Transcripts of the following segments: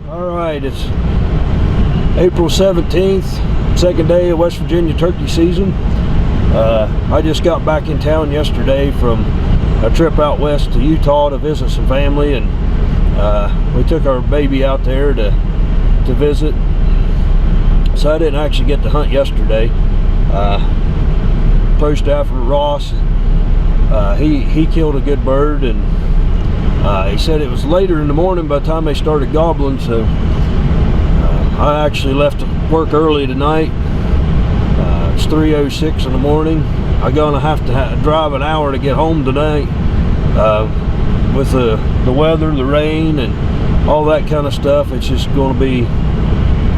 Alright, it's April 17th, second day of West Virginia turkey season. I just got back in town yesterday from a trip out west to Utah to visit some family, and we took our baby out there to visit. So I didn't actually get to hunt yesterday. Pro staffer Ross, he killed a good bird, and he said it was later in the morning by the time they started gobbling, so I actually left work early tonight. It's 3:06 in the morning. I'm gonna have to drive an hour to get home tonight. With the weather, the rain, and all that kind of stuff, it's just going to be,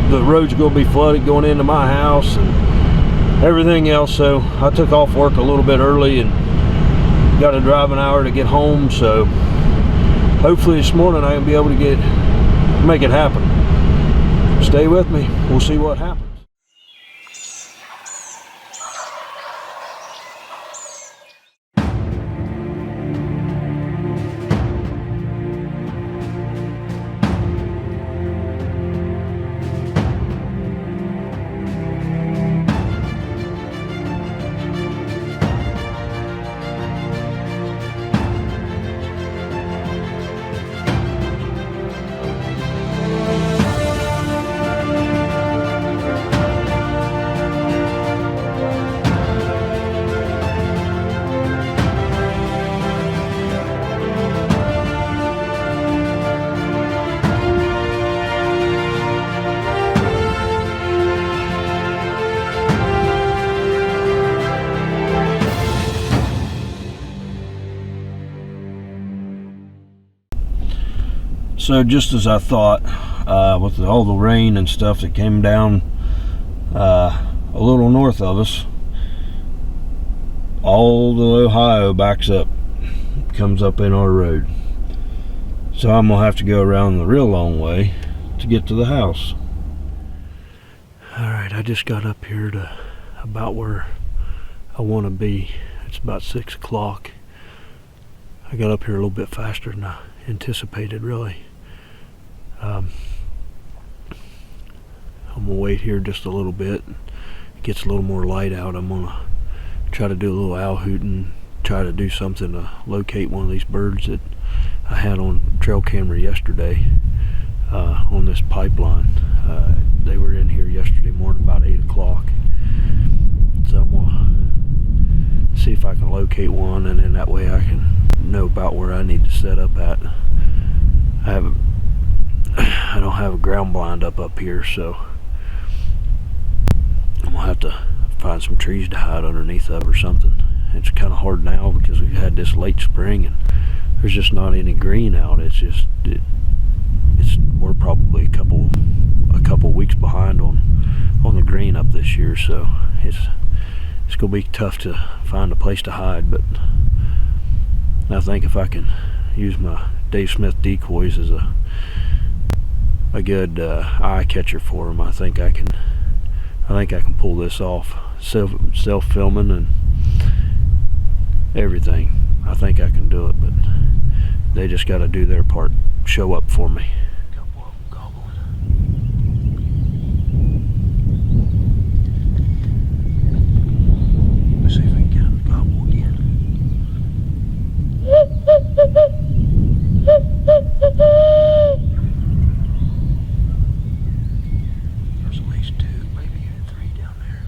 the road's going to be flooded going into my house and everything else. So I took off work a little bit early and got to drive an hour to get home. So hopefully this morning I can be able to make it happen. Stay with me. We'll see what happens. So just as I thought, with all the rain and stuff that came down a little north of us, all the Ohio backs up, comes up in our road. So I'm gonna have to go around the real long way to get to the house. Alright, I just got up here to about where I want to be. It's about 6 o'clock. I got up here a little bit faster than I anticipated, really. I'm gonna wait here just a little bit. It gets a little more light out. I'm gonna try to do a little owl hooting, try to do something to locate one of these birds that I had on trail camera yesterday on this pipeline. They were in here yesterday morning about 8 o'clock. So I'm gonna see if I can locate one, and then that way I can know about where I need to set up at. I don't have a ground blind up here, so I'm gonna have to find some trees to hide underneath of or something. It's kind of hard now because we've had this late spring and there's just not any green out. It's just we're probably a couple weeks behind on the green up this year, so it's gonna be tough to find a place to hide. But I think if I can use my Dave Smith decoys as a good eye catcher for them, I think I can pull this off. Self filming and everything. I think I can do it, but they just got to do their part, show up for me. Let's see if we can get him to gobble again. There's at least 2, maybe even 3 down there.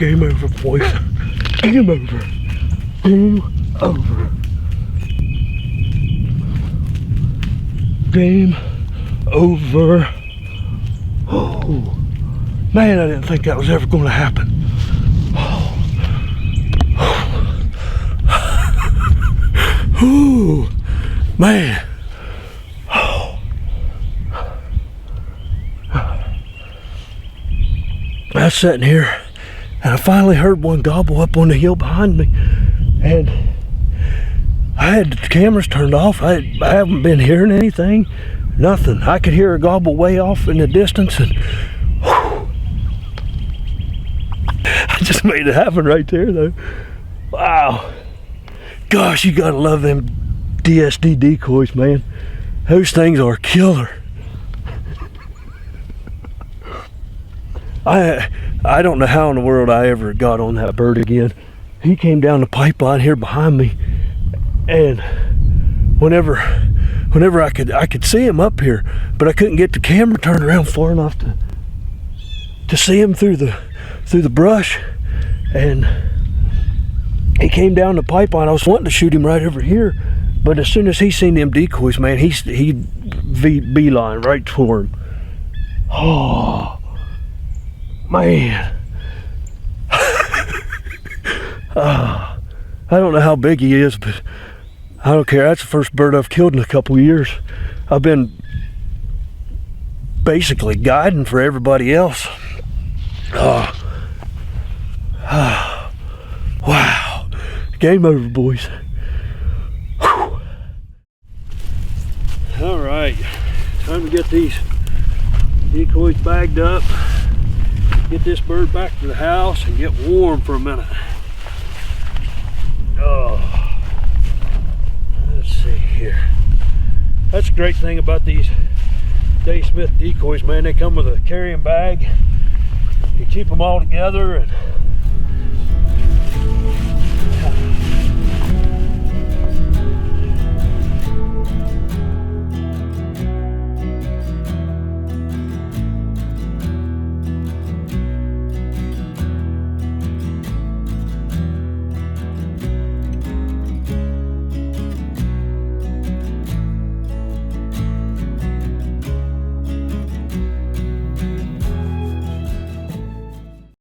Game over, boys. Game over. Game over. Game over. Oh, man, I didn't think that was ever going to happen. Oh, man. I was sitting here and I finally heard one gobble up on the hill behind me, and I had the cameras turned off. I haven't been hearing anything, nothing. I could hear a gobble way off in the distance, and whew, I just made it happen right there though. Wow. Gosh, you gotta love them DSD decoys, man. Those things are killer. I don't know how in the world I ever got on that bird again. He came down the pipeline here behind me, and whenever I could see him up here, but I couldn't get the camera turned around far enough to see him through the brush. And he came down the pipeline. I was wanting to shoot him right over here, but as soon as he seen them decoys, man, he beeline right for him. Oh, man. I don't know how big he is, but I don't care. That's the first bird I've killed in a couple of years. I've been basically guiding for everybody else. Wow. Game over, boys. Whew. All right, time to get these decoys bagged up, get this bird back to the house, and get warm for a minute. Oh, let's see here. That's the great thing about these Dave Smith decoys, man. They come with a carrying bag. You keep them all together, and